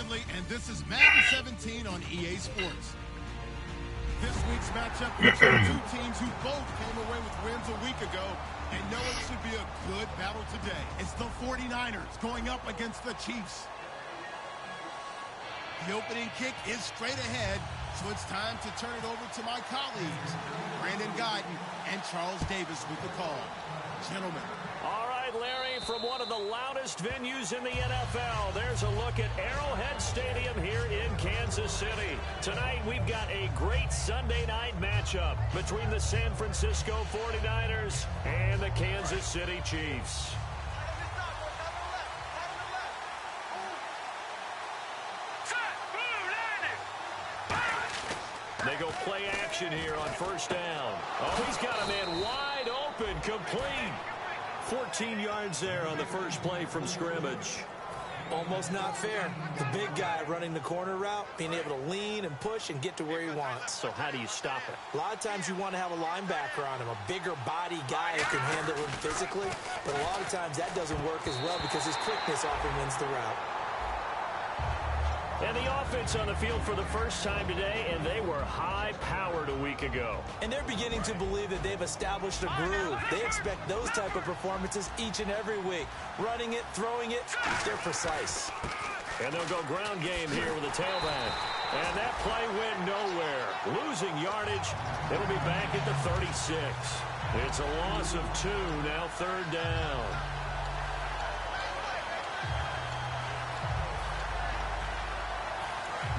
friendly, and this is Madden 17 on EA Sports. This week's matchup features two teams who both came away with wins a week ago and know it should be a good battle today. It's the 49ers going up against the Chiefs. The opening kick is straight ahead, so it's time to turn it over to my colleagues, Brandon Guyton and Charles Davis with the call. Gentlemen. All right, Larry, from one of the loudest venues in the NFL, there's a look at Arrowhead Stadium here in Kansas City. Tonight, we've got a great Sunday night matchup between the San Francisco 49ers and the Kansas City Chiefs. They go play action here on first down. Oh, he's got a man wide open, complete. 14 yards there on the first play from scrimmage. Almost not fair. The big guy running the corner route, being able to lean and push and get to where he wants. So how do you stop it? A lot of times you want to have a linebacker on him, a bigger body guy who can handle him physically. But a lot of times that doesn't work as well because his quickness often wins the route. And the offense on the field for the first time today, and they were high-powered a week ago. And they're beginning to believe that they've established a groove. They expect those type of performances each and every week. Running it, throwing it, they're precise. And they'll go ground game here with a tailback. And that play went nowhere. Losing yardage, it'll be back at the 36. It's a loss of 2, now third down.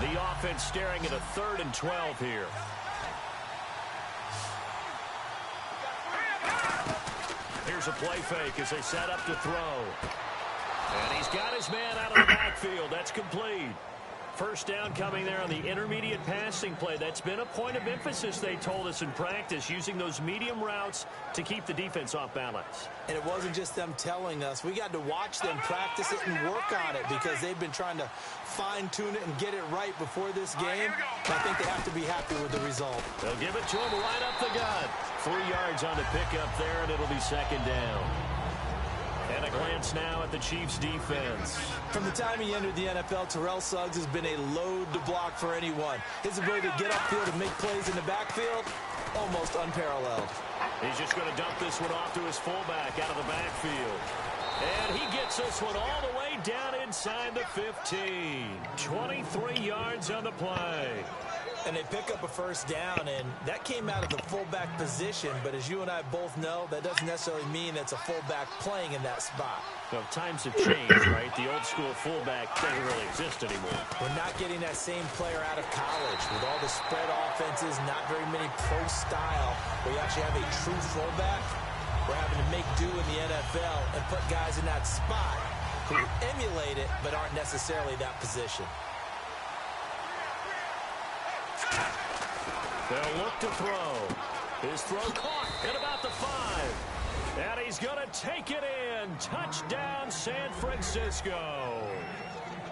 The offense staring at a 3rd and 12 here. Here's a play fake as they set up to throw. And he's got his man out of the backfield. That's complete. First down coming there on the intermediate passing play. That's been a point of emphasis, they told us in practice, using those medium routes to keep the defense off balance. And it wasn't just them telling us. We got to watch them practice it and work on it because they've been trying to fine-tune it and get it right before this game. I think they have to be happy with the result. They'll give it to him right up the gut. 3 yards on the pickup there, and it'll be second down. And a glance now at the Chiefs' defense. From the time he entered the NFL, Terrell Suggs has been a load to block for anyone. His ability to get upfield and make plays in the backfield, almost unparalleled. He's just going to dump this one off to his fullback out of the backfield. And he gets this one all the way down inside the 15. 23 yards on the play. And they pick up a first down, and that came out of the fullback position. But as you and I both know, that doesn't necessarily mean it's a fullback playing in that spot. Well, times have changed, right? The old school fullback doesn't really exist anymore. We're not getting that same player out of college. With all the spread offenses, not very many pro style, where you actually have a true fullback. We're having to make do in the NFL and put guys in that spot who emulate it but aren't necessarily that position. They'll look to throw. His throw caught at about the 5. And he's going to take it in. Touchdown, San Francisco.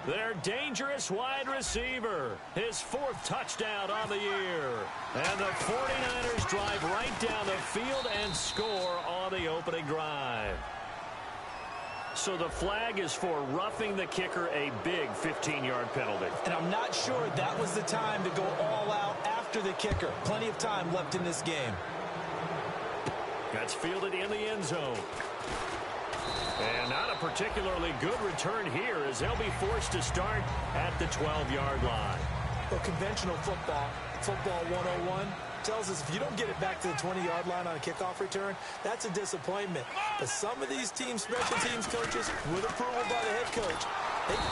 Their dangerous wide receiver. His 4th touchdown on the year. And the 49ers drive right down the field and score on the opening drive. So the flag is for roughing the kicker, a big 15-yard penalty. And I'm not sure that was the time to go all out after the kicker. Plenty of time left in this game. That's fielded in the end zone. And not a particularly good return here as they'll be forced to start at the 12-yard line. Well, conventional football 101, tells us if you don't get it back to the 20-yard line on a kickoff return, that's a disappointment. But some of these team special teams coaches, with approval by the head coach,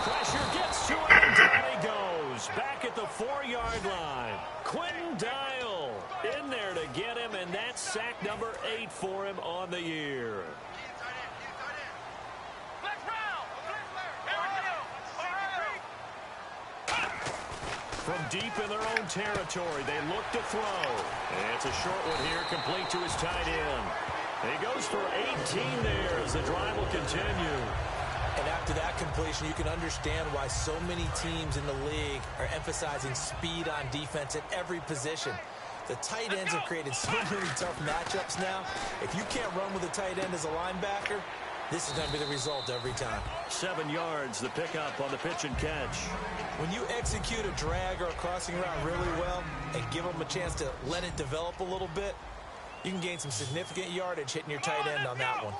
pressure gets to him, and down he goes. Back at the 4-yard line. Quentin Dial in there to get him, and that's sack number 8 for him on the year. From deep in their own territory, they look to throw. And it's a short one here, complete to his tight end. He goes for 18 there as the drive will continue. And after that completion, you can understand why so many teams in the league are emphasizing speed on defense at every position. The tight ends have created so many tough matchups now. If you can't run with a tight end as a linebacker, This is going to be the result every time. 7 yards, the pickup on the pitch and catch. When you execute a drag or a crossing route really well and give them a chance to let it develop a little bit, you can gain some significant yardage hitting your tight end on that one.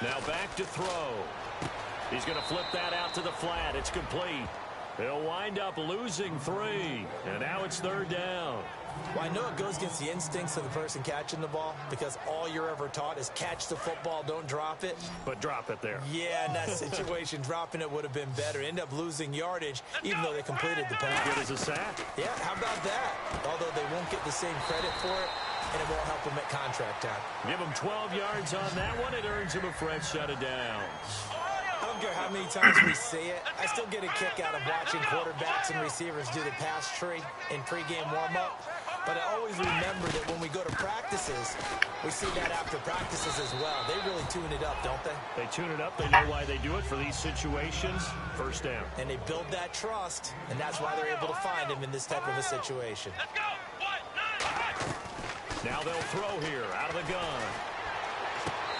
Now back to throw. He's going to flip that out to the flat. It's complete. They'll wind up losing 3. And now it's 3rd down. Well, I know it goes against the instincts of the person catching the ball because all you're ever taught is catch the football, don't drop it. But drop it there. Yeah, in that situation, dropping it would have been better. End up losing yardage, even though they completed the pass. Good as a sack. Yeah, how about that? Although they won't get the same credit for it, and it won't help them at contract time. Give them 12 yards on that one. It earns them a fresh set of downs. I don't care how many times we say it. I still get a kick out of watching quarterbacks and receivers do the pass tree in pregame warm-up. But I always remember that when we go to practices, we see that after practices as well. They really tune it up, don't they? They tune it up. They know why they do it for these situations. First down. And they build that trust, and that's why they're able to find him in this type of a situation. Now they'll throw here out of the gun.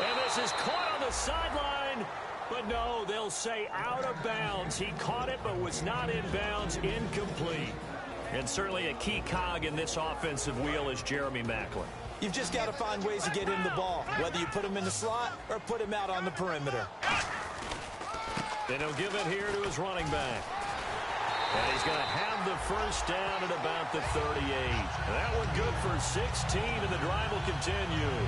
And this is caught on the sideline. But no, they'll say out of bounds. He caught it but was not in bounds. Incomplete. And certainly a key cog in this offensive wheel is Jeremy Maclin. You've just got to find ways to get him the ball, whether you put him in the slot or put him out on the perimeter. Then he'll give it here to his running back. And he's going to have the first down at about the 38. That one good for 16, and the drive will continue.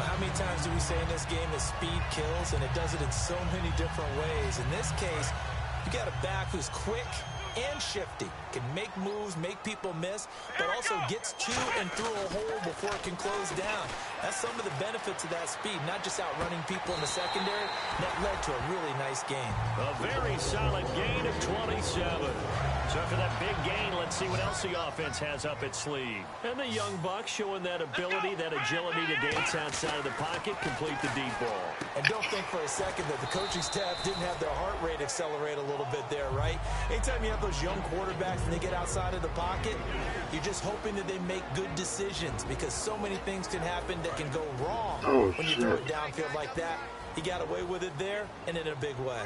How many times do we say in this game that speed kills, and it does it in so many different ways? In this case, you got a back who's quick and shifty, can make moves, make people miss, but also gets to and through a hole before it can close down. That's some of the benefits of that speed, not just outrunning people in the secondary. That led to a really nice gain. A very solid gain of 27. So after that big gain, let's see what else the offense has up its sleeve. And the young bucks showing that ability, that agility to dance outside of the pocket, complete the deep ball. And don't think for a second that the coaching staff didn't have their heart rate accelerate a little bit there, right? Anytime you have those young quarterbacks and they get outside of the pocket, you're just hoping that they make good decisions because so many things can happen that can go wrong when you throw it downfield like that. He got away with it there and in a big way.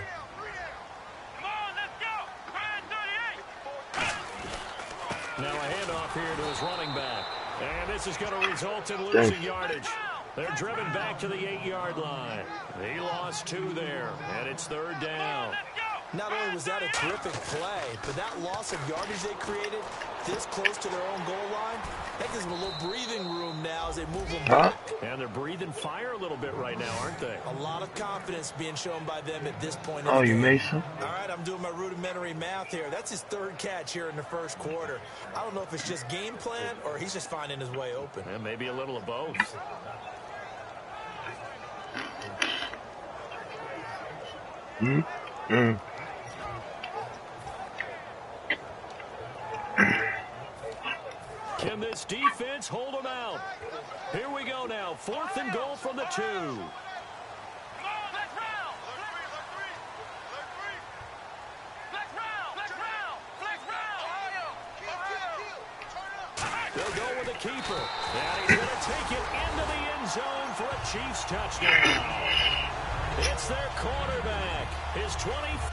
Now a handoff here to his running back. And this is going to result in losing yardage. They're driven back to the 8-yard line. He lost 2 there, and it's 3rd down. Not only was that a terrific play, but that loss of yardage they created this close to their own goal line, that gives them a little breathing room now as they move them back. And they're breathing fire a little bit right now, aren't they? A lot of confidence being shown by them at this point. Oh, you made some? All right, I'm doing my rudimentary math here. That's his 3rd catch here in the first quarter. I don't know if it's just game plan or he's just finding his way open. And maybe a little of both. Can this defense hold them out? Here we go now. 4th and goal from the 2. They'll go with the keeper. And he's going to take it into the end zone for a Chiefs touchdown. It's their quarterback. His 20th.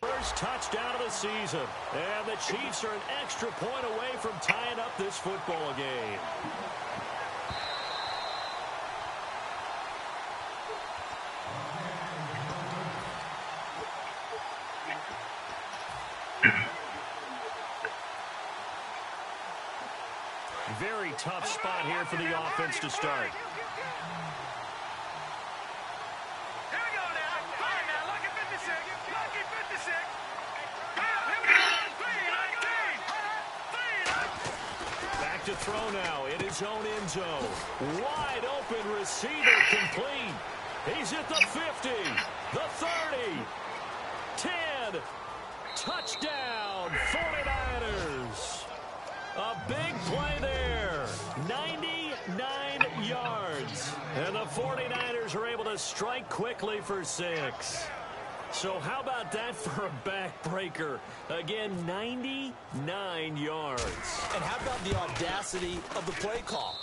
First touchdown of the season. And the Chiefs are an extra point away from tying up this football game. Very tough spot here for the offense to start. To throw now in his own end zone. Wide open receiver complete. He's at the 50, the 30, 10, Touchdown, 49ers. A big play there. 99 yards. And the 49ers are able to strike quickly for 6. So how about that for a backbreaker? Again, 99 yards. And how about the audacity of the play call?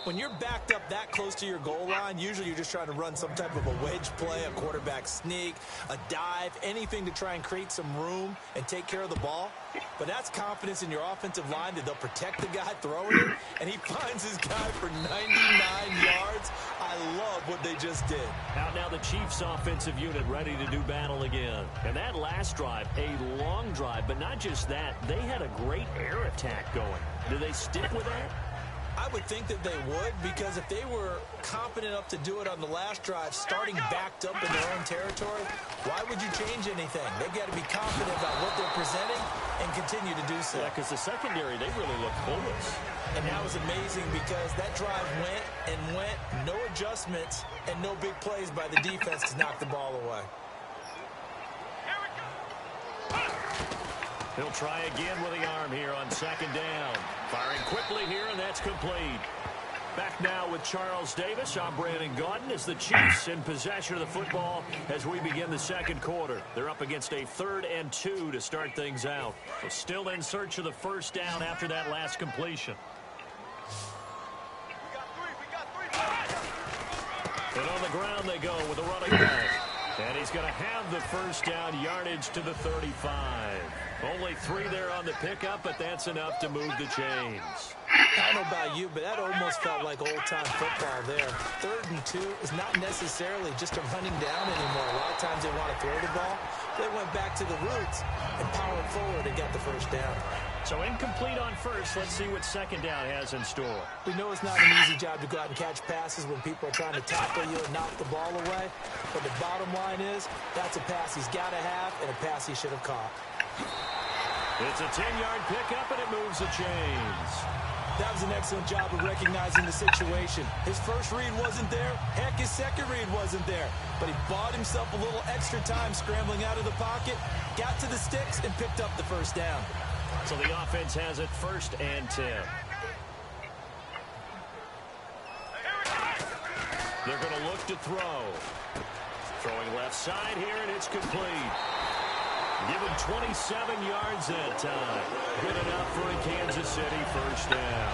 When you're backed up that close to your goal line, usually you're just trying to run some type of a wedge play, a quarterback sneak, a dive, anything to try and create some room and take care of the ball. But that's confidence in your offensive line that they'll protect the guy throwing it, and he finds his guy for 99 yards. I love what they just did. Out now the Chiefs offensive unit ready to do battle again. And that last drive, a long drive, but not just that, they had a great air attack going. Do they stick with that? I would think that they would, because if they were confident enough to do it on the last drive, starting backed up in their own territory, why would you change anything? They've got to be confident about what they're presenting and continue to do so. Yeah, because the secondary, they really look clueless. And that was amazing because that drive went and went, no adjustments, and no big plays by the defense to knock the ball away. He'll try again with the arm here on second down. Firing quickly here, and that's complete. Back now with Charles Davis. I'm Brandon Gaudin as the Chiefs in possession of the football as we begin the second quarter. They're up against a 3rd and 2 to start things out. So still in search of the first down after that last completion. And on the ground they go with a running back. And he's going to have the first down, yardage to the 35. Only 3 there on the pickup, but that's enough to move the chains. I don't know about you, but that almost felt like old-time football there. 3rd and 2 is not necessarily just a running down anymore. A lot of times they want to throw the ball. They went back to the roots and powered forward and got the first down. So incomplete on first. Let's see what second down has in store. We know it's not an easy job to go out and catch passes when people are trying to tackle you and knock the ball away. But the bottom line is that's a pass he's got to have and a pass he should have caught. It's a 10-yard pickup, and it moves the chains. That was an excellent job of recognizing the situation. His first read wasn't there. Heck, his second read wasn't there. But he bought himself a little extra time scrambling out of the pocket, got to the sticks, and picked up the first down. So the offense has it 1st and 10. They're going to look to throw. Throwing left side here, and it's complete. Given 27 yards that time. Good enough for a Kansas City first down.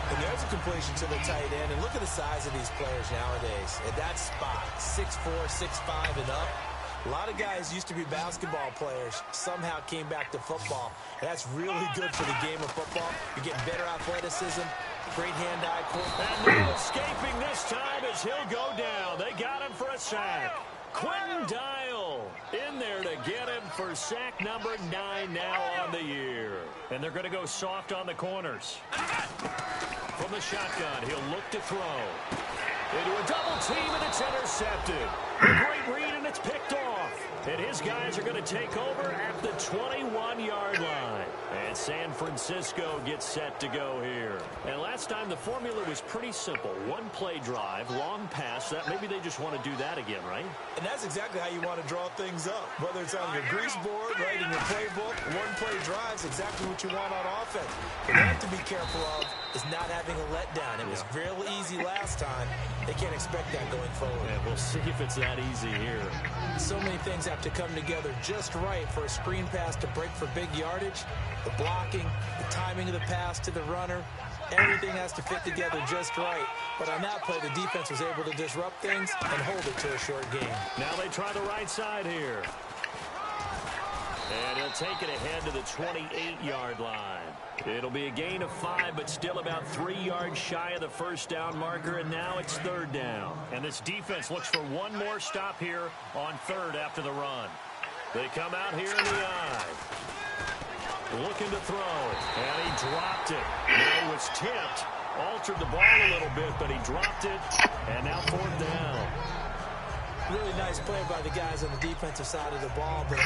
And there's a completion to the tight end. And look at the size of these players nowadays. At that spot, 6'4", 6'5", and up. A lot of guys used to be basketball players, somehow came back to football. And that's really good for the game of football. You're getting better athleticism, great hand-eye coordination. And no escaping this time as he'll go down. They got him for a sack. Quentin Dial in there to get him for sack number 9 now on the year. And they're going to go soft on the corners. From the shotgun, he'll look to throw. Into a double team, and it's intercepted. A great read, and it's picked off. And his guys are going to take over at the 21-yard line. And San Francisco gets set to go here. And last time, the formula was pretty simple. One play drive, long pass. That maybe they just want to do that again, right? And that's exactly how you want to draw things up. Whether it's on your grease board, right, in your playbook, one play drive is exactly what you want on offense. What they have to be careful of is not having a letdown. It was real easy last time. They can't expect that going forward. And we'll see if it's that easy here. So many things have to come together just right for a screen pass to break for big yardage. The blocking, the timing of the pass to the runner, everything has to fit together just right. But on that play, the defense was able to disrupt things and hold it to a short game. Now they try the right side here. And he'll take it ahead to the 28-yard line. It'll be a gain of 5, but still about 3 yards shy of the first down marker, and now it's 3rd down. And this defense looks for one more stop here on 3rd after the run. They come out here in the eye. Looking to throw, and he dropped it. Now he was tipped, altered the ball a little bit, but he dropped it, and now 4th down. Really nice play by the guys on the defensive side of the ball, but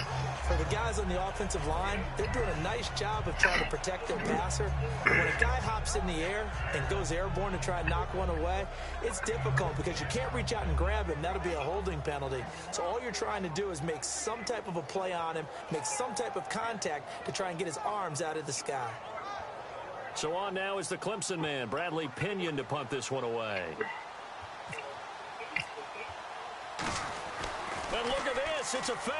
for the guys on the offensive line, they're doing a nice job of trying to protect their passer. But when a guy hops in the air and goes airborne to try and knock one away, it's difficult because you can't reach out and grab him. That'll be a holding penalty. So all you're trying to do is make some type of a play on him, make some type of contact to try and get his arms out of the sky. So on now is the Clemson man, Bradley Pinion, to punt this one away. And look at this, it's a fake.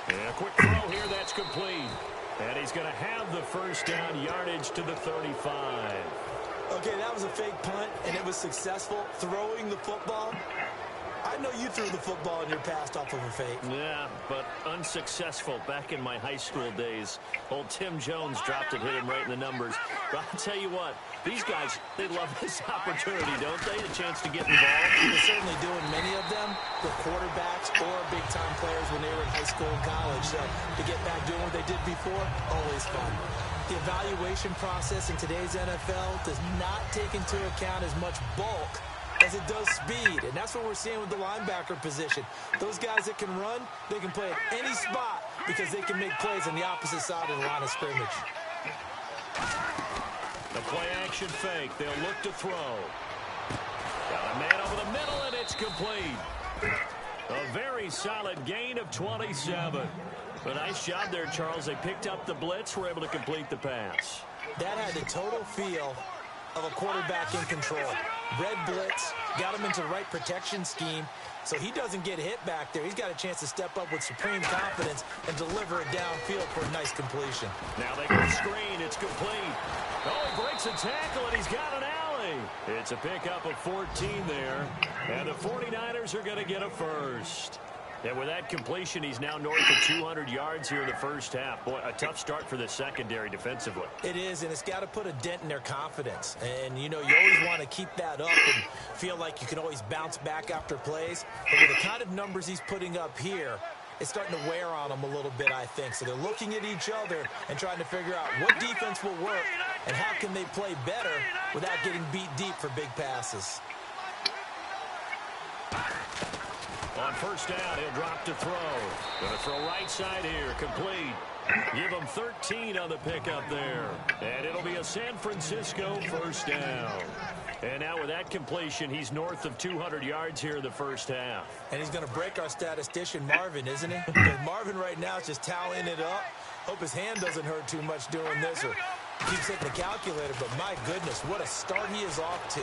And a quick throw here, that's complete. And he's going to have the first down, yardage to the 35. Okay, that was a fake punt, and it was successful. Throwing the football, I know you threw the football in your past off of a fake. Yeah, but unsuccessful back in my high school days. Old Tim Jones dropped it, hit him right in the numbers. But I'll tell you what, these guys, they love this opportunity, don't they? The chance to get involved. They're certainly doing. Many of them were quarterbacks or big-time players when they were in high school and college. So to get back doing what they did before, always fun. The evaluation process in today's NFL does not take into account as much bulk as it does speed, and that's what we're seeing with the linebacker position. Those guys that can run, they can play at any spot because they can make plays on the opposite side of the line of scrimmage. The play-action fake. They'll look to throw. Got a man over the middle, and it's complete. A very solid gain of 27. A nice job there, Charles. They picked up the blitz, were able to complete the pass. That had the total feel of a quarterback in control. Red blitz, got him into the right protection scheme, so he doesn't get hit back there. He's got a chance to step up with supreme confidence and deliver it downfield for a nice completion. Now they go screen. It's complete. Oh, he breaks a tackle, and he's got an alley. It's a pickup of 14 there, and the 49ers are going to get a first. And with that completion, he's now north of 200 yards here in the first half. Boy, a tough start for the secondary defensively. It is, and it's got to put a dent in their confidence. And, you know, you always want to keep that up and feel like you can always bounce back after plays. But with the kind of numbers he's putting up here, it's starting to wear on them a little bit, I think. So they're looking at each other and trying to figure out what defense will work and how can they play better without getting beat deep for big passes. On first down, he'll drop to throw. Going to throw right side here, complete. Give him 13 on the pickup there. And it'll be a San Francisco first down. And now with that completion, he's north of 200 yards here in the first half. And he's going to break our statistician, Marvin, isn't he? Because Marvin right now is just tallying it up. Hope his hand doesn't hurt too much doing this or keeps hitting the calculator. But my goodness, what a start he is off to.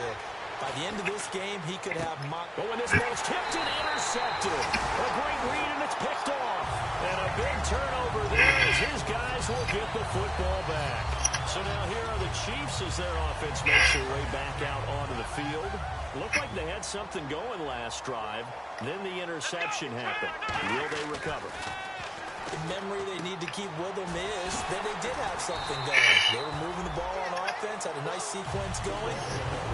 By the end of this game, he could have Oh, and this ball's tipped and intercepted. A great read, and it's picked off. And a big turnover there as his guys will get the football back. So now here are the Chiefs as their offense makes their way back out onto the field. Looked like they had something going last drive. Then the interception happened. Will they recover? The memory they need to keep with them is that they did have something going. They were moving the ball on offense, had a nice sequence going.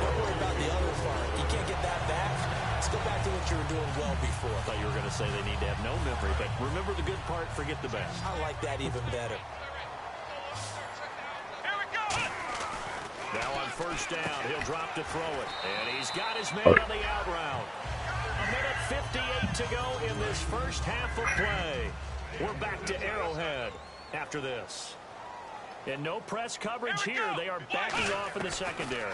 Don't worry about the other part. You can't get that back. Let's go back to what you were doing well before. I thought you were going to say they need to have no memory, but remember the good part, forget the bad. I like that even better. Now on first down, he'll drop to throw it. And he's got his man on the out route. A minute 58 to go in this first half of play. We're back to Arrowhead after this. And no press coverage here. They are backing off in the secondary.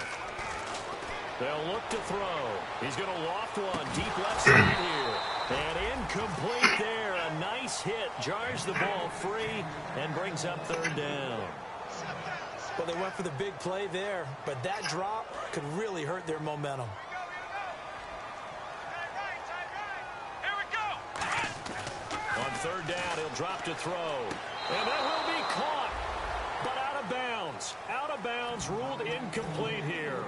They'll look to throw. He's going to loft one deep left side here. And incomplete there. A nice hit. Jars the ball free and brings up third down. Well, they went for the big play there, but that drop could really hurt their momentum. On third down, he'll drop to throw. And that will be caught, but out of bounds. Out of bounds, ruled incomplete here.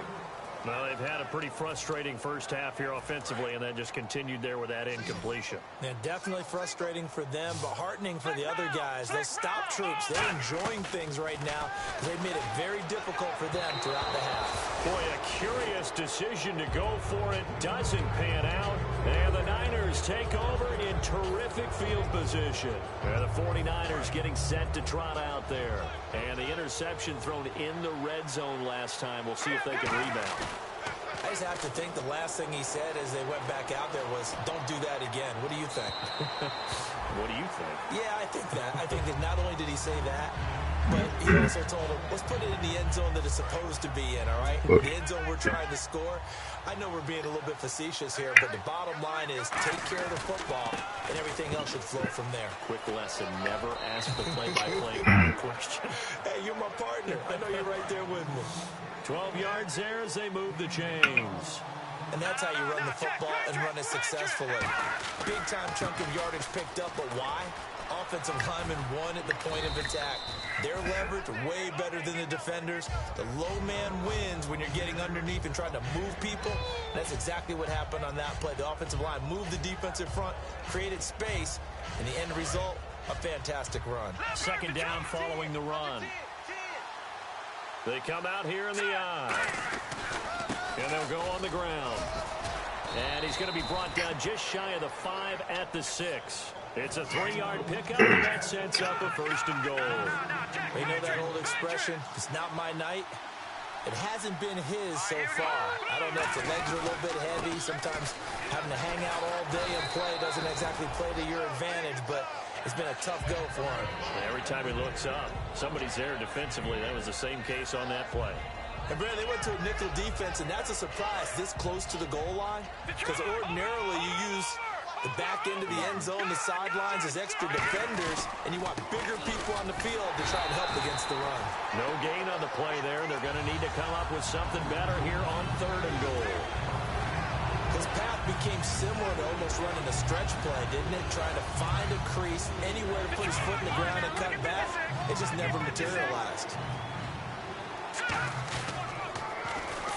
Well, they've had a pretty frustrating first half here offensively, and then just continued there with that incompletion. Yeah, definitely frustrating for them, but heartening for the other guys. Those stop troops, they're enjoying things right now. They've made it very difficult for them throughout the half. Boy, a curious decision to go for it. Doesn't pan out. And the Niners take over in terrific field position. And the 49ers getting set to trot out there. And the interception thrown in the red zone last time. We'll see if they can rebound. I just have to think the last thing he said as they went back out there was, don't do that again. What do you think? What do you think? Yeah, I think that. I think that not only did he say that, but he also told him, let's put it in the end zone that it's supposed to be in, all right? The end zone we're trying to score. I know we're being a little bit facetious here, but the bottom line is take care of the football, and everything else should flow from there. Quick lesson, never ask the play-by-play question. Hey, you're my partner. I know you're right there with me. 12 yards there as they move the chains. And that's how you run the football and run it successfully. Big-time chunk of yardage picked up, but why? Offensive lineman won at the point of attack. Their leverage way better than the defenders. The low man wins when you're getting underneath and trying to move people. And that's exactly what happened on that play. The offensive line moved the defensive front, created space, and the end result, a fantastic run. Second down following the run. They come out here in the eye. And they'll go on the ground. And he's going to be brought down just shy of the 5 at the 6. It's a 3-yard pickup, and that sets up a 1st and goal. You know that old expression, it's not my night. It hasn't been his so far. I don't know if the legs are a little bit heavy. Sometimes having to hang out all day and play doesn't exactly play to your advantage, but it's been a tough go for him. And every time he looks up, somebody's there defensively. That was the same case on that play. And, Brad, they went to a nickel defense, and that's a surprise this close to the goal line, because ordinarily you use the back end of the end zone, the sidelines as extra defenders, and you want bigger people on the field to try and help against the run. No gain on the play there. They're going to need to come up with something better here on 3rd and goal. His path became similar to almost running a stretch play, didn't it? Trying to find a crease, anywhere to put his foot in the ground and cut back. It just never materialized.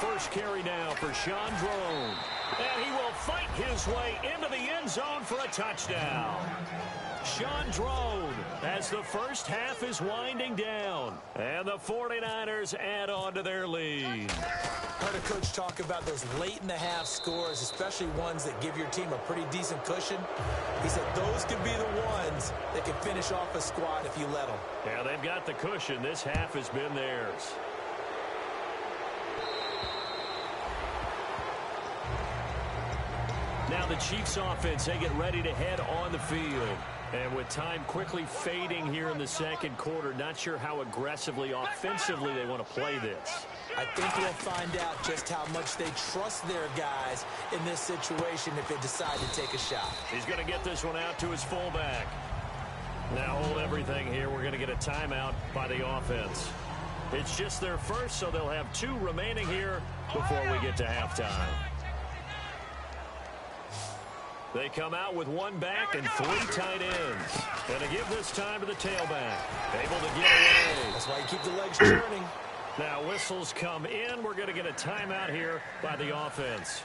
First carry now for Sean Drone. And he will fight his way into the end zone for a touchdown. Sean Drone as the first half is winding down. And the 49ers add on to their lead. Heard a coach talk about those late-in-the-half scores, especially ones that give your team a pretty decent cushion. He said those could be the ones that can finish off a squad if you let them. Yeah, they've got the cushion. This half has been theirs. Now the Chiefs offense, they get ready to head on the field. And with time quickly fading here in the second quarter, not sure how aggressively, offensively they want to play this. I think we'll find out just how much they trust their guys in this situation if they decide to take a shot. He's going to get this one out to his fullback. Now hold everything here. We're going to get a timeout by the offense. It's just their first, so they'll have 2 remaining here before we get to halftime. They come out with 1 back and 3 tight ends. And to give this time to the tailback. Able to get away. That's why you keep the legs turning. Now whistles come in. We're going to get a timeout here by the offense.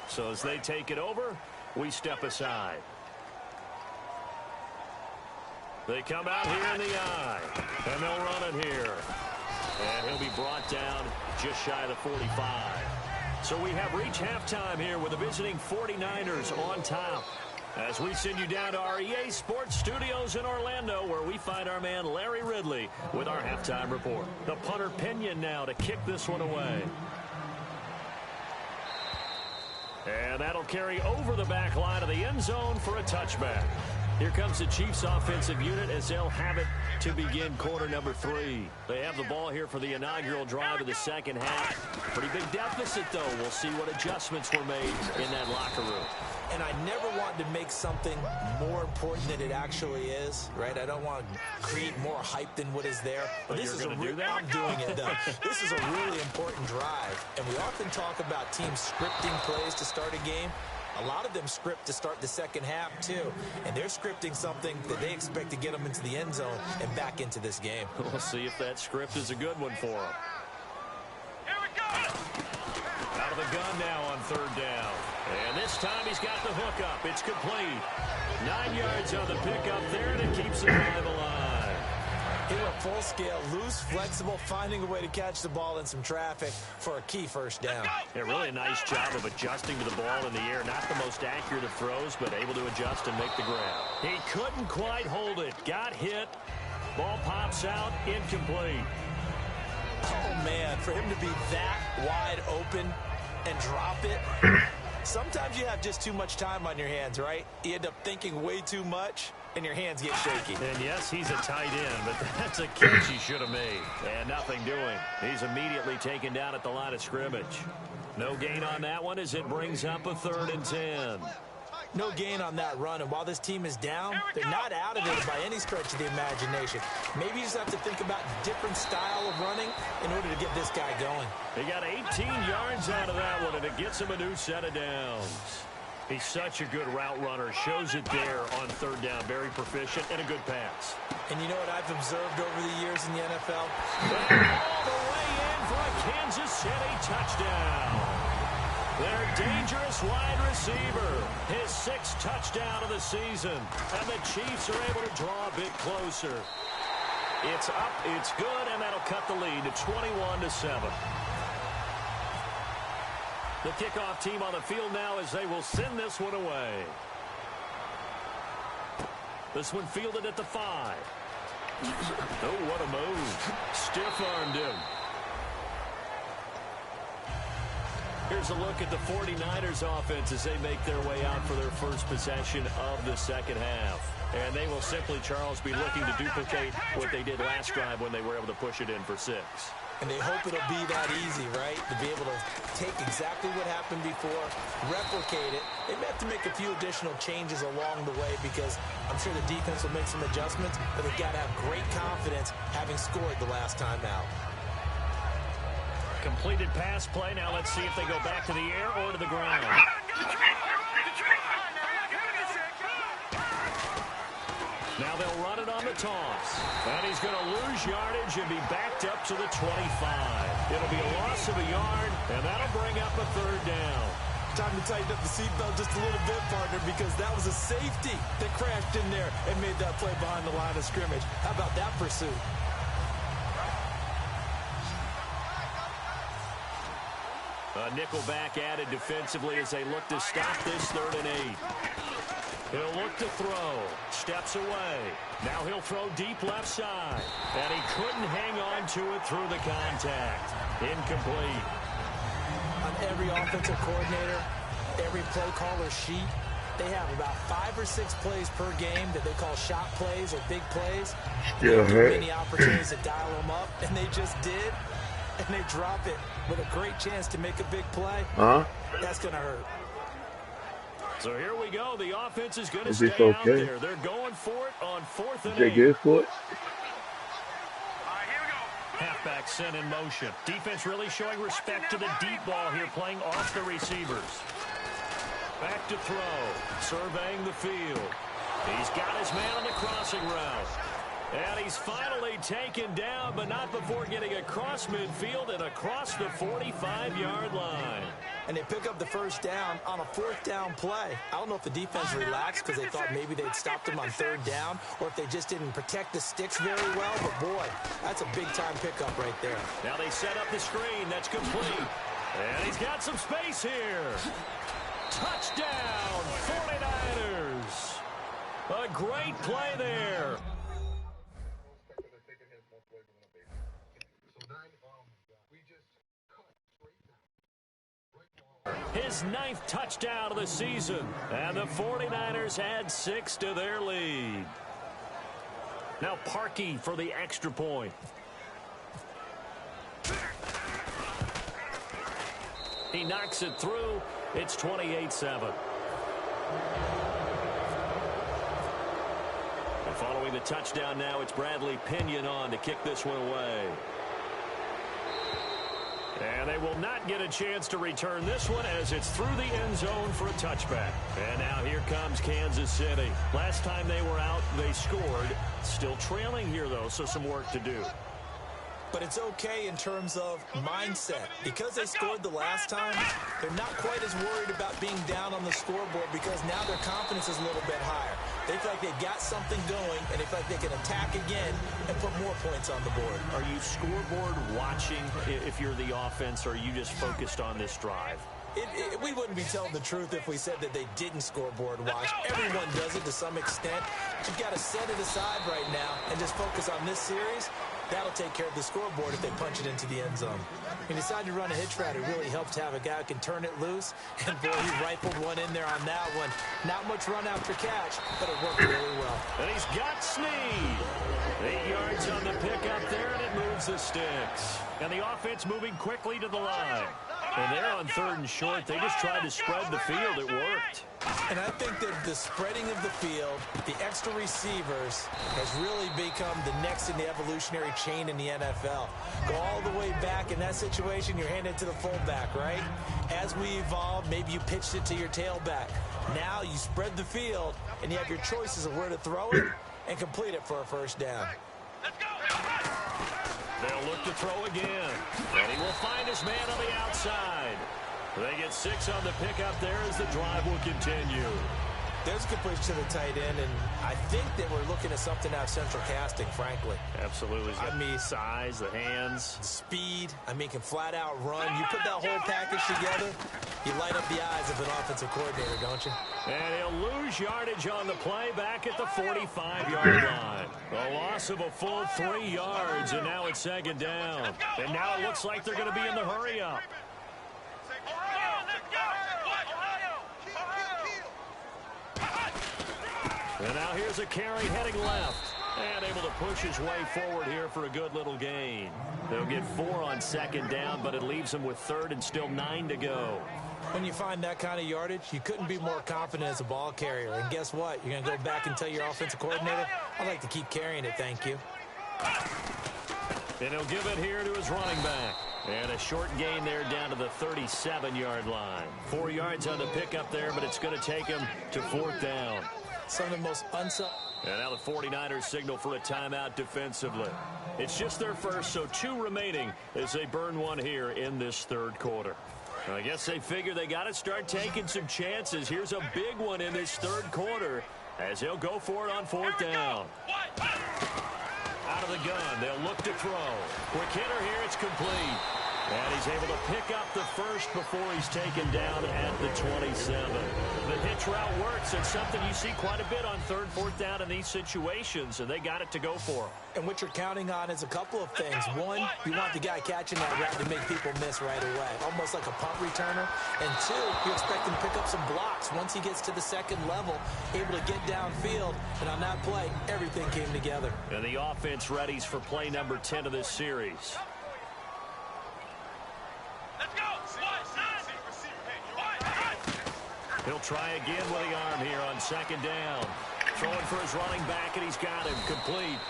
So as they take it over, we step aside. They come out here in the eye. And they'll run it here. And he'll be brought down just shy of the 45. So we have reached halftime here with the visiting 49ers on top. As we send you down to our EA Sports Studios in Orlando, where we find our man Larry Ridley with our halftime report. The punter Pinion now to kick this one away. And that'll carry over the back line of the end zone for a touchback. Here comes the Chiefs offensive unit as they'll have it to begin quarter number 3. They have the ball here for the inaugural drive of the second half. Pretty big deficit, though. We'll see what adjustments were made in that locker room. And I never want to make something more important than it actually is, right? I don't want to create more hype than what is there. But this is a do that? I'm doing it, though. This is a really important drive. And we often talk about teams scripting plays to start a game. A lot of them script to start the second half, too. And they're scripting something that they expect to get them into the end zone and back into this game. We'll see if that script is a good one for them. Here we go! Out of the gun now on 3rd down. And this time he's got the hook up. It's complete. 9 yards on the pickup there, and it keeps the drive alive. He went full scale, loose, flexible, finding a way to catch the ball in some traffic for a key first down. Yeah, really a nice job of adjusting to the ball in the air. Not the most accurate of throws, but able to adjust and make the grab. He couldn't quite hold it. Got hit. Ball pops out, incomplete. Oh, man, for him to be that wide open, and drop it. Sometimes you have just too much time on your hands, right? You end up thinking way too much, and your hands get shaky. And yes, he's a tight end, but that's a catch he should have made. And nothing doing. He's immediately taken down at the line of scrimmage. No gain on that one as it brings up a 3rd and 10. No gain on that run, and while this team is down, they're not out of it by any stretch of the imagination. Maybe you just have to think about different style of running in order to get this guy going. He got 18 yards out of that one, and it gets him a new set of downs. He's such a good route runner. Shows it there on 3rd down. Very proficient and a good pass. And you know what I've observed over the years in the NFL? And all the way in for a Kansas City touchdown. Their dangerous wide receiver, his 6th touchdown of the season. And the Chiefs are able to draw a bit closer. It's up, it's good, and that'll cut the lead to 21-7. The kickoff team on the field now as they will send this one away. This one fielded at the 5. Oh, what a move. Stiff-armed him. Here's a look at the 49ers offense as they make their way out for their first possession of the second half. And they will simply, Charles, be looking to duplicate what they did last drive when they were able to push it in for 6. And they hope it'll be that easy, right? To be able to take exactly what happened before, replicate it. They may have to make a few additional changes along the way because I'm sure the defense will make some adjustments, but they've got to have great confidence having scored the last time out. Completed pass play. Now let's see if they go back to the air or to the ground. Now they'll run it on the toss. And he's going to lose yardage and be backed up to the 25. It'll be a loss of a yard, and that'll bring up a 3rd down. Time to tighten up the seatbelt just a little bit, partner, because that was a safety that crashed in there and made that play behind the line of scrimmage. How about that pursuit? A nickelback added defensively as they look to stop this 3rd and 8. He'll look to throw. Steps away. Now he'll throw deep left side. And he couldn't hang on to it through the contact. Incomplete. On every offensive coordinator, every play caller sheet, they have about 5 or 6 plays per game that they call shot plays or big plays. They have many opportunities to dial them up, and they just did. And they drop it with a great chance to make a big play. That's going to hurt. So here we go. The offense is going to stay out there. They're going for it on 4th and 8. Is they good for it? Halfback sent in motion. Defense really showing respect to the deep ball here, playing off the receivers. Back to throw. Surveying the field. He's got his man on the crossing route. And he's finally taken down, but not before getting across midfield and across the 45-yard line. And they pick up the 1st down on a 4th down play. I don't know if the defense relaxed because they thought maybe they'd stopped him on 3rd down or if they just didn't protect the sticks very well. But, boy, that's a big-time pickup right there. Now they set up the screen. That's complete. And he's got some space here. Touchdown, 49ers. A great play there. His 9th touchdown of the season. And the 49ers add 6 to their lead. Now Parkey for the extra point. He knocks it through. It's 28-7. And following the touchdown now, it's Bradley Pinion on to kick this one away. And they will not get a chance to return this one as it's through the end zone for a touchback. And now here comes Kansas City. Last time they were out, they scored. Still trailing here, though, so some work to do. But it's okay in terms of mindset. Because they scored the last time, they're not quite as worried about being down on the scoreboard because now their confidence is a little bit higher. They feel like they've got something going, and they feel like they can attack again and put more points on the board. Are you scoreboard watching if you're the offense, or are you just focused on this drive? We wouldn't be telling the truth if we said that they didn't scoreboard watch. Everyone does it to some extent. But you've got to set it aside right now and just focus on this series. That'll take care of the scoreboard if they punch it into the end zone. He decided to run a hitch route. It really helps to have a guy who can turn it loose. And, boy, he rifled one in there on that one. Not much run after catch, but it worked really well. And he's got Snead. 8 yards on the pickup there, and it moves the sticks. And the offense moving quickly to the line. And they're on 3rd and short. They just tried to spread the field. It worked. And I think that the spreading of the field, the extra receivers, has really become the next in the evolutionary chain in the NFL. Go all the way back in that situation, you're handed to the fullback, right? As we evolve, maybe you pitched it to your tailback. Now you spread the field, and you have your choices of where to throw it and complete it for a first down. Let's go! They'll look to throw again. And he will find his man on the outside. They get 6 on the pickup there as the drive will continue. There's a good push to the tight end, and I think that we're looking at something out of central casting, frankly. Absolutely. I mean, size, the hands. Speed. I mean, can flat out run. You put that whole package together, you light up the eyes of an offensive coordinator, don't you? And he'll lose yardage on the play back at the 45-yard line. A loss of a full 3 yards, and now it's 2nd down. And now it looks like they're going to be in the hurry-up. And now here's a carry heading left. And able to push his way forward here for a good little gain. They'll get 4 on 2nd down, but it leaves them with 3rd and still 9 to go. When you find that kind of yardage, you couldn't be more confident as a ball carrier. And guess what? You're going to go back and tell your offensive coordinator, I'd like to keep carrying it, thank you. And he'll give it here to his running back. And a short gain there down to the 37-yard line. 4 yards on the pickup there, but it's going to take him to 4th down. Some of the most And now the 49ers signal for a timeout defensively. It's just their first, so 2 remaining as they burn one here in this 3rd quarter. I guess they figure they got to start taking some chances. Here's a big one in this 3rd quarter as they'll go for it on 4th down. Out of the gun, they'll look to throw. Quick hitter here, it's complete. And he's able to pick up the first before he's taken down at the 27. The hitch route works. It's something you see quite a bit on 3rd, 4th down in these situations, and they got it to go for him. And what you're counting on is a couple of things. One, you want the guy catching that route to make people miss right away, almost like a punt returner. And 2, you expect him to pick up some blocks once he gets to the 2nd level, able to get downfield. And on that play, everything came together. And the offense readies for play number 10 of this series. He'll try again with the arm here on 2nd down. Throwing for his running back, and he's got him complete.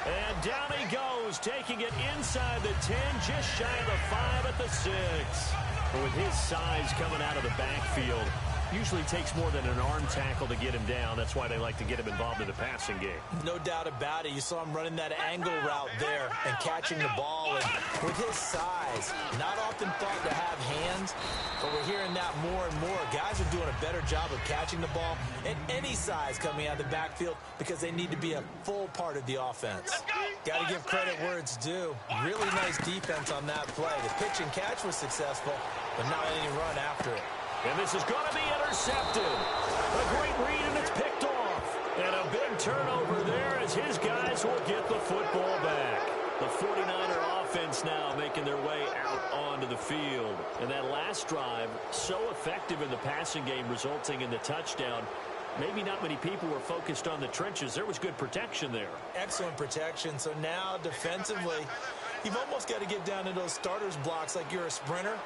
And down he goes, taking it inside the 10, just shy of the 5 at the 6. But with his size coming out of the backfield, usually takes more than an arm tackle to get him down. That's why they like to get him involved in the passing game. No doubt about it. You saw him running that angle route there and catching the ball. And with his size, not often thought to have hands, but we're hearing that more and more. Guys are doing a better job of catching the ball at any size coming out of the backfield because they need to be a full part of the offense. Got to give credit where it's due. Really nice defense on that play. The pitch and catch was successful, but not any run after it. And this is going to be intercepted. A great read, and it's picked off. And a big turnover there as his guys will get the football back. The 49er offense now making their way out onto the field. And that last drive, so effective in the passing game, resulting in the touchdown. Maybe not many people were focused on the trenches. There was good protection there. Excellent protection. So now defensively, you've almost got to get down to those starters blocks like you're a sprinter.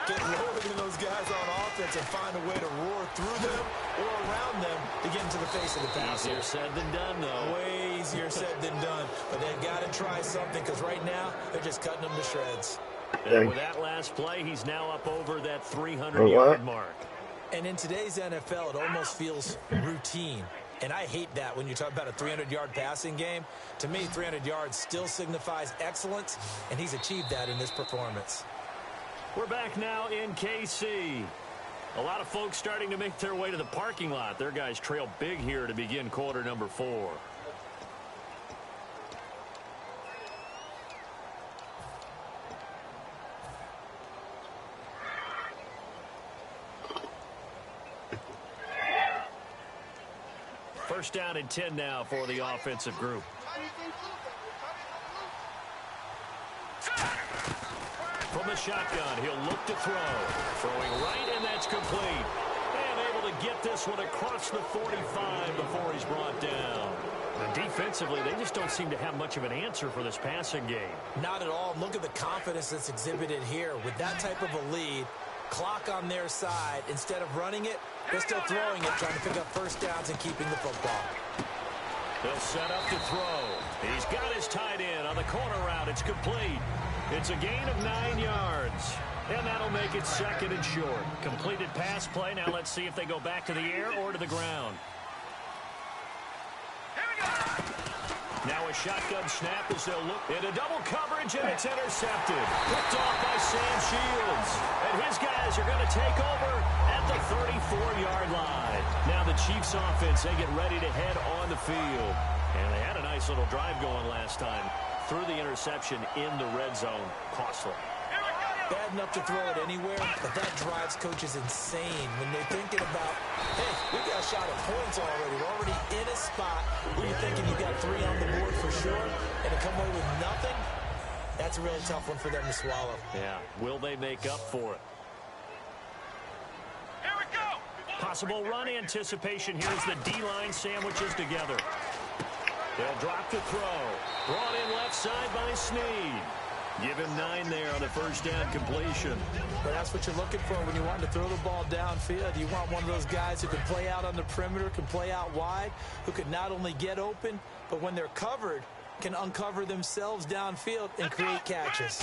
Get lower than those guys on offense and find a way to roar through them or around them to get into the face of the passer. Easier said than done, though. Way easier said than done. But they've got to try something because right now they're just cutting them to shreds. And with that last play, he's now up over that 300-yard mark. And in today's NFL, it almost feels routine. And I hate that when you talk about a 300-yard passing game. To me, 300 yards still signifies excellence, and he's achieved that in this performance. We're back now in KC. A lot of folks starting to make their way to the parking lot. Their guys trail big here to begin quarter number 4. First down and 10 now for the offensive group. From the shotgun, he'll look to throw. Throwing right, and that's complete. And able to get this one across the 45 before he's brought down. And defensively, they just don't seem to have much of an answer for this passing game. Not at all. Look at the confidence that's exhibited here. With that type of a lead, clock on their side, instead of running it, they're still throwing it, trying to pick up first downs and keeping the football. He'll set up to throw. He's got his tight end on the corner route. It's complete. It's a gain of 9 yards. And that'll make it second and short. Completed pass play. Now let's see if they go back to the air or to the ground. Now a shotgun snap as they'll look into double coverage, and it's intercepted. Picked off by Sam Shields. And his guys are going to take over at the 34-yard line. Now the Chiefs offense, they get ready to head on the field. And they had a nice little drive going last time. Threw the interception in the red zone. Costly. Bad enough to throw it anywhere, but that drives coaches insane when they're thinking about, hey, we got a shot at points already. We're already in a spot where you're thinking you got 3 on the board for sure, and to come away with nothing, that's a really tough one for them to swallow. Yeah, will they make up for it? Here we go. Possible run anticipation. Here's the D-line sandwiches together. They'll drop to throw. Brought in left side by Snead. Give him 9 there on the first down completion. But that's what you're looking for when you want to throw the ball downfield. You want one of those guys who can play out on the perimeter, can play out wide, who can not only get open, but when they're covered, can uncover themselves downfield and create catches.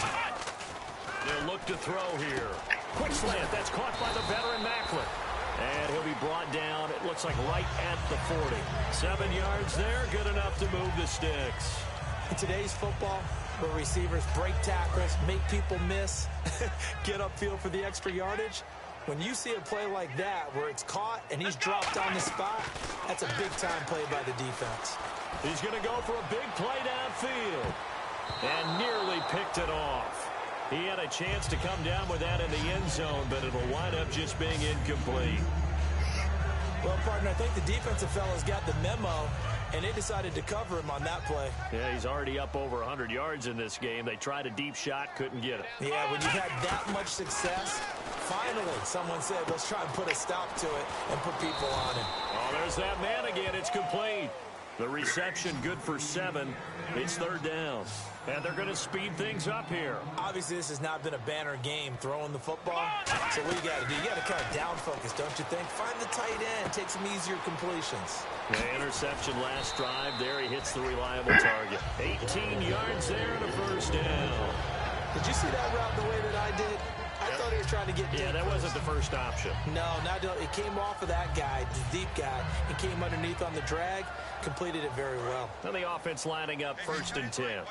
They'll look to throw here. Quick slant. That's caught by the veteran Macklin. And he'll be brought down, it looks like right at the 40. 7 yards there, good enough to move the sticks. In today's football, where receivers break tackles, make people miss, get upfield for the extra yardage, when you see a play like that where it's caught and he's dropped on the spot, that's a big-time play by the defense. He's going to go for a big play downfield and nearly picked it off. He had a chance to come down with that in the end zone, but it'll wind up just being incomplete. Well, partner, I think the defensive fellas got the memo, and they decided to cover him on that play. Yeah, he's already up over 100 yards in this game. They tried a deep shot, couldn't get it. Yeah, when you've had that much success, finally someone said, let's try and put a stop to it and put people on him. Oh, there's that man again. It's complete. The reception good for 7. It's third down. And they're going to speed things up here. Obviously, this has not been a banner game throwing the football. So what you got to do, you got to kind of down focus, don't you think? Find the tight end, take some easier completions. The interception last drive there. He hits the reliable target. 18 yards there and a first down. Did you see that route the way that I did? I thought he was trying to get deep. Yeah, that wasn't the first option. No, it came off of that guy, the deep guy, and came underneath on the drag, completed it very well. Now the offense lining up first and 10.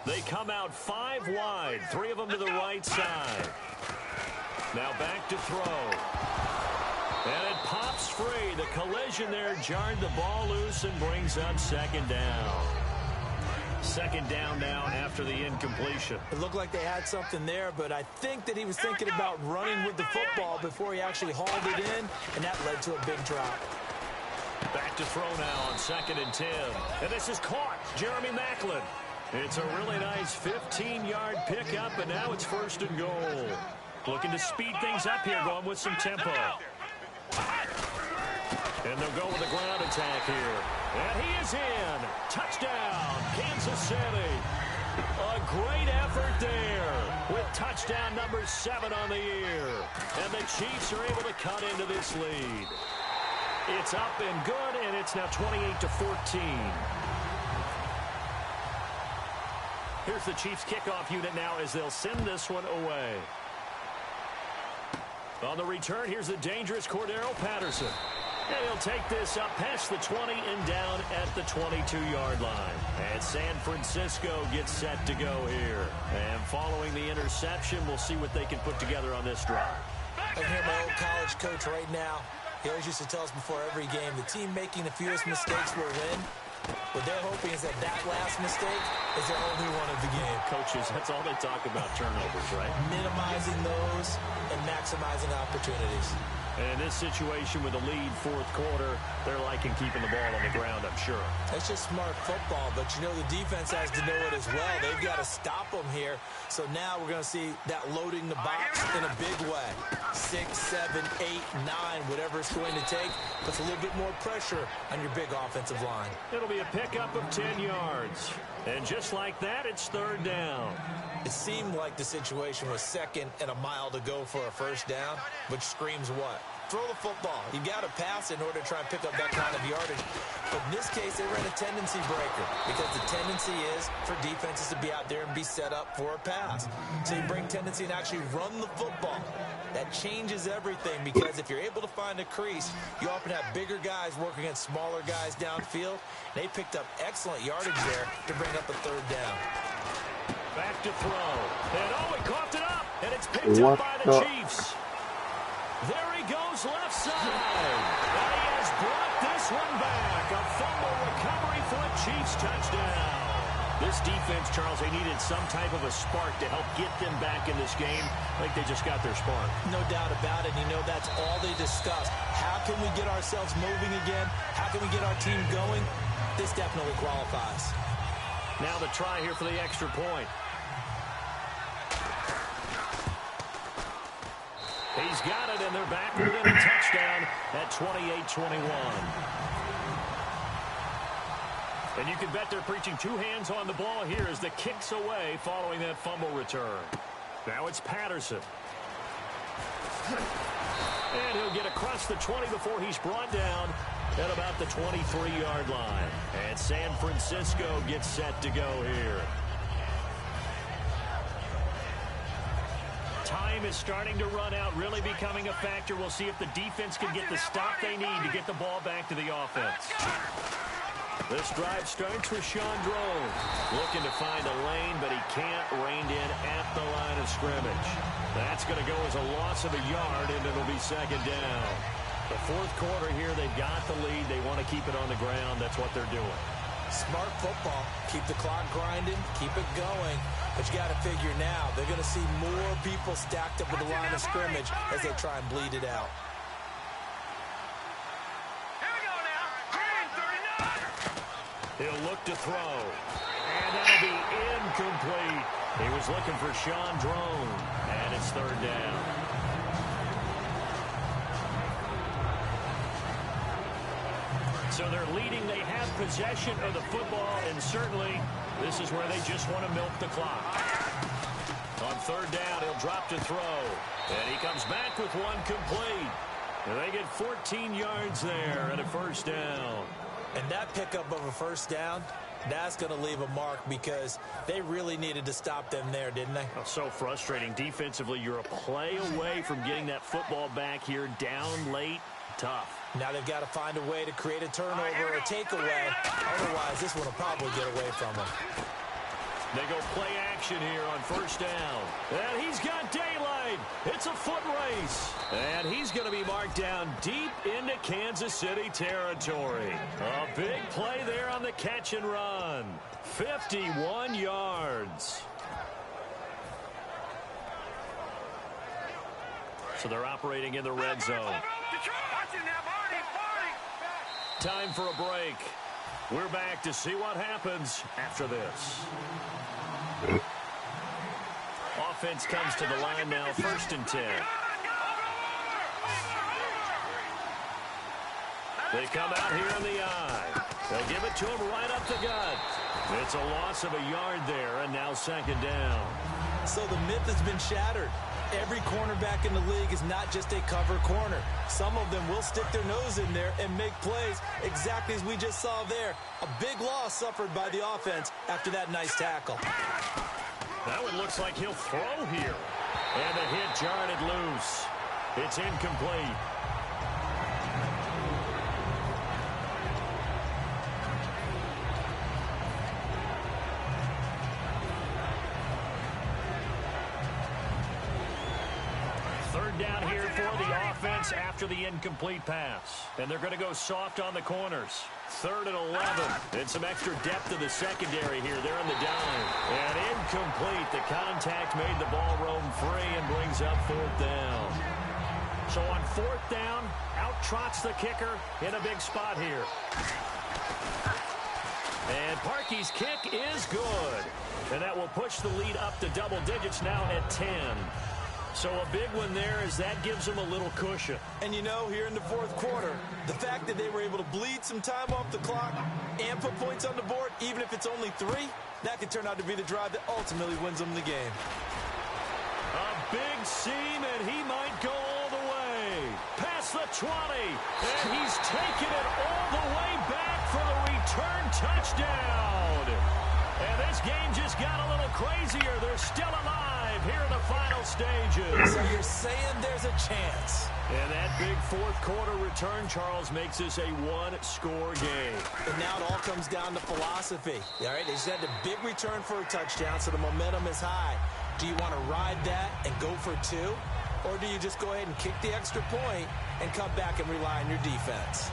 They come out 5 wide, 3 of them to the right side. Now back to throw. And it pops free. The collision there jarred the ball loose and brings up second down. Second down now after the incompletion. It looked like they had something there, but I think that he was thinking about running with the football before he actually hauled it in, and that led to a big drop. Back to throw now on second and 10. And this is caught. Jeremy Macklin. It's a really nice 15-yard pickup, and now it's first and goal. Looking to speed things up here, going with some tempo. And they'll go with a ground attack here. And he is in. Touchdown, Kansas City. A great effort there with touchdown number 7 on the year. And the Chiefs are able to cut into this lead. It's up and good, and it's now 28-14. Here's the Chiefs kickoff unit now as they'll send this one away. On the return, here's the dangerous Cordero Patterson. And he'll take this up past the 20 and down at the 22-yard line. And San Francisco gets set to go here. And following the interception, we'll see what they can put together on this drive. I can hear my old college coach right now. He always used to tell us before every game, the team making the fewest mistakes will win. What they're hoping is that last mistake is their only one of the game. Coaches, that's all they talk about, turnovers, right? Minimizing those and maximizing opportunities. And in this situation with the lead fourth quarter, they're liking keeping the ball on the ground, I'm sure. It's just smart football, but you know the defense has to know it as well. They've got to stop them here. So now we're going to see that loading the box in a big way. 6, 7, 8, 9, whatever it's going to take, puts a little bit more pressure on your big offensive line. It'll be a pickup of 10 yards. And just like that, it's third down. It seemed like the situation was 2nd and a mile to go for a first down, which screams what? Throw the football. You got to pass in order to try and pick up that kind of yardage. But in this case, they ran a tendency breaker because the tendency is for defenses to be out there and be set up for a pass. So you bring tendency and actually run the football. That changes everything because if you're able to find a crease, you often have bigger guys working against smaller guys downfield. They picked up excellent yardage there to bring up a third down. Back to throw. And oh, he coughed it up. And it's picked up by the Chiefs. There he goes left side. And he has brought this one back. A fumble recovery for a Chiefs touchdown. This defense, Charles, they needed some type of a spark to help get them back in this game. Like they just got their spark. No doubt about it. You know, that's all they discussed. How can we get ourselves moving again? How can we get our team going? This definitely qualifies. Now the try here for the extra point. He's got it, and they're back within a touchdown at 28-21. And you can bet they're preaching two hands on the ball here as the kick's away following that fumble return. Now it's Patterson. And he'll get across the 20 before he's brought down at about the 23-yard line. And San Francisco gets set to go here. Time is starting to run out, really becoming a factor. We'll see if the defense can get the stop they need to get the ball back to the offense. This drive starts with Sean Drone. Looking to find a lane, but he can't rein in at the line of scrimmage. That's going to go as a loss of a yard, and it'll be second down. The fourth quarter here, they've got the lead. They want to keep it on the ground. That's what they're doing. Smart football. Keep the clock grinding. Keep it going. But you got to figure now, they're going to see more people stacked up at the line of scrimmage as they try and bleed it out. He'll look to throw. And that'll be incomplete. He was looking for Sean Drone. And it's third down. So they're leading. They have possession of the football, and certainly this is where they just want to milk the clock. On third down, he'll drop to throw. And he comes back with one complete. And they get 14 yards there and a first down. And that pickup of a first down, that's going to leave a mark because they really needed to stop them there, didn't they? Oh, so frustrating. Defensively, you're a play away from getting that football back here down late. Tough. Now they've got to find a way to create a turnover or a takeaway. Otherwise, this one will probably get away from them. They go play action here on first down. And he's got daylight. It's a foot race. And he's going to be marked down deep into Kansas City territory. A big play there on the catch and run. 51 yards. So they're operating in the red zone. Time for a break. We're back to see what happens after this. Offense comes to the line now, 1st and 10. They come out here in the eye. They'll give it to him right up the gut. It's a loss of a yard there, and now second down. So the myth has been shattered. Every cornerback in the league is not just a cover corner. Some of them will stick their nose in there and make plays exactly as we just saw there. A big loss suffered by the offense after that nice tackle. That one looks like he'll throw here. And the hit jarred it loose. It's incomplete. Down here for the offense after the incomplete pass. And they're going to go soft on the corners. 3rd and 11. And some extra depth to the secondary here. They're in the dime. And incomplete. The contact made the ball roam free and brings up 4th down. So on 4th down, out trots the kicker in a big spot here. And Parkey's kick is good. And that will push the lead up to double digits now at 10. So a big one there as that gives them a little cushion. And you know, here in the 4th quarter, the fact that they were able to bleed some time off the clock and put points on the board, even if it's only 3, that could turn out to be the drive that ultimately wins them the game. A big seam, and he might go all the way. Past the 20, and he's taken it all the way back for the return touchdown. And this game just got a little crazier. They're still alive here in the final stages. So you're saying there's a chance. And that big 4th quarter return, Charles, makes this a 1-score game. And now it all comes down to philosophy. All right, they just had a big return for a touchdown, so the momentum is high. Do you want to ride that and go for 2? Or do you just go ahead and kick the extra point and come back and rely on your defense?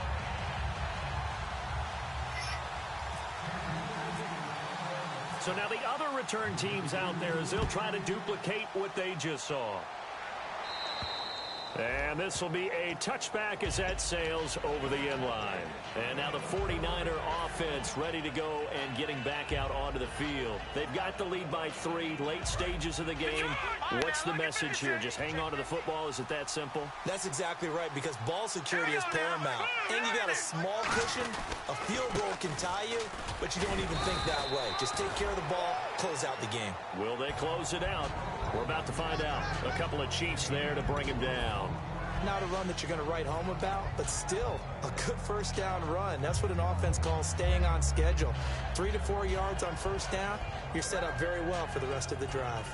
So now the other return teams out there as they'll try to duplicate what they just saw. And this will be a touchback as that sails over the end line. And now the 49er offense ready to go and getting back out onto the field. They've got the lead by 3, late stages of the game. What's the message here? Just hang on to the football? Is it that simple? That's exactly right, because ball security is paramount. And you got a small cushion. A field goal can tie you, but you don't even think that way. Just take care of the ball, close out the game. Will they close it out? We're about to find out. A couple of Chiefs there to bring him down. Not a run that you're going to write home about, but still a good 1st down run. That's what an offense calls staying on schedule. 3 to 4 yards on 1st down, you're set up very well for the rest of the drive.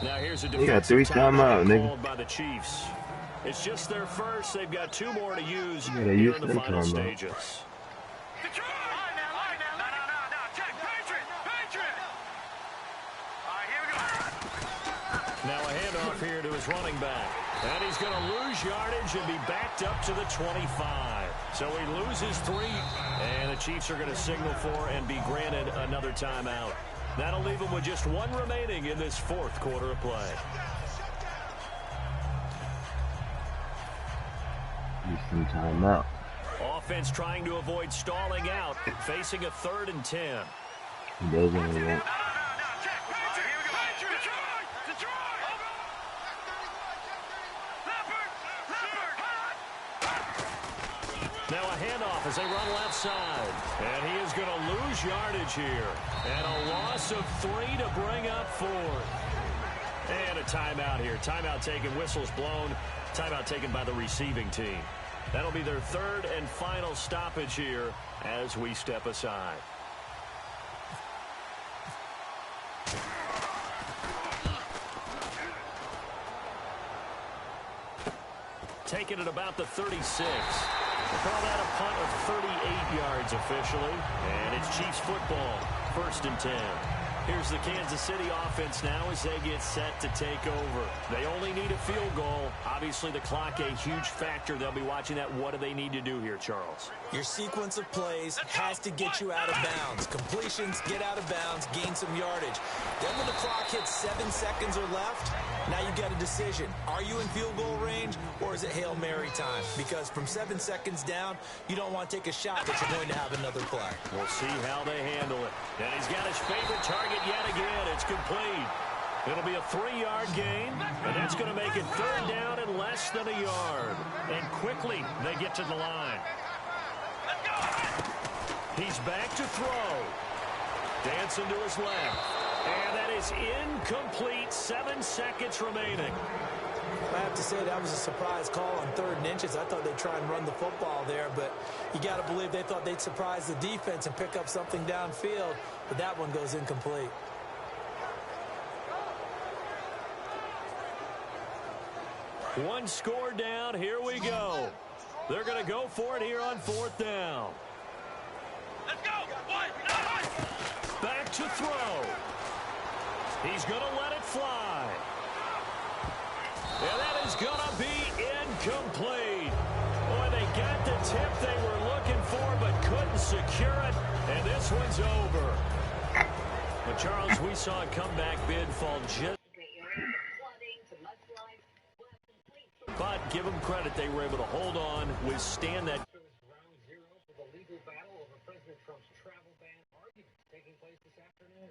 Now here's a You got 3 timeout, nigga. called by the Chiefs. It's just their first. They've got 2 more to use here in the them final timeout. stages. Now a handoff here to his running back. And he's going to lose yardage and be backed up to the 25. So he loses 3. And the Chiefs are going to signal for and be granted another timeout. That'll leave them with just 1 remaining in this 4th quarter of play. Houston timeout. Offense trying to avoid stalling out, facing a 3rd and 10. He doesn't want. Now a handoff as they run left side. And he is going to lose yardage here. And a loss of 3 to bring up 4th. And a timeout here. Timeout taken, whistles blown. Timeout taken by the receiving team. That'll be their 3rd and final stoppage here as we step aside. Taken at about the 36. We'll call that a punt of 38 yards officially. And it's Chiefs football, 1st and 10. Here's the Kansas City offense now as they get set to take over. They only need a field goal. Obviously, the clock a huge factor. They'll be watching that. What do they need to do here, Charles? Your sequence of plays has to get you out of bounds. Completions, get out of bounds, gain some yardage. Then when the clock hits 7 seconds or left, now you got a decision. Are you in field goal range, or is it Hail Mary time? Because from 7 seconds down, you don't want to take a shot that you're going to have another play. We'll see how they handle it. And he's got his favorite target yet again. It's complete. It'll be a 3-yard gain, and that's going to make it 3rd down and less than a yard. And quickly, they get to the line. He's back to throw. Dancing to his left. And that is incomplete. 7 seconds remaining. I have to say that was a surprise call on 3rd and inches. I thought they'd try and run the football there, but you got to believe they thought they'd surprise the defense and pick up something downfield, but that one goes incomplete. One score down. Here we go. They're going to go for it here on 4th down. Let's go. Back to throw. He's going to let it fly. And that is going to be incomplete. Boy, they got the tip they were looking for but couldn't secure it. And this one's over. But, Charles, we saw a comeback bid fall just. But give them credit, they were able to hold on, withstand that. Round zero for the legal battle over President Trump's travel ban arguments taking place this afternoon.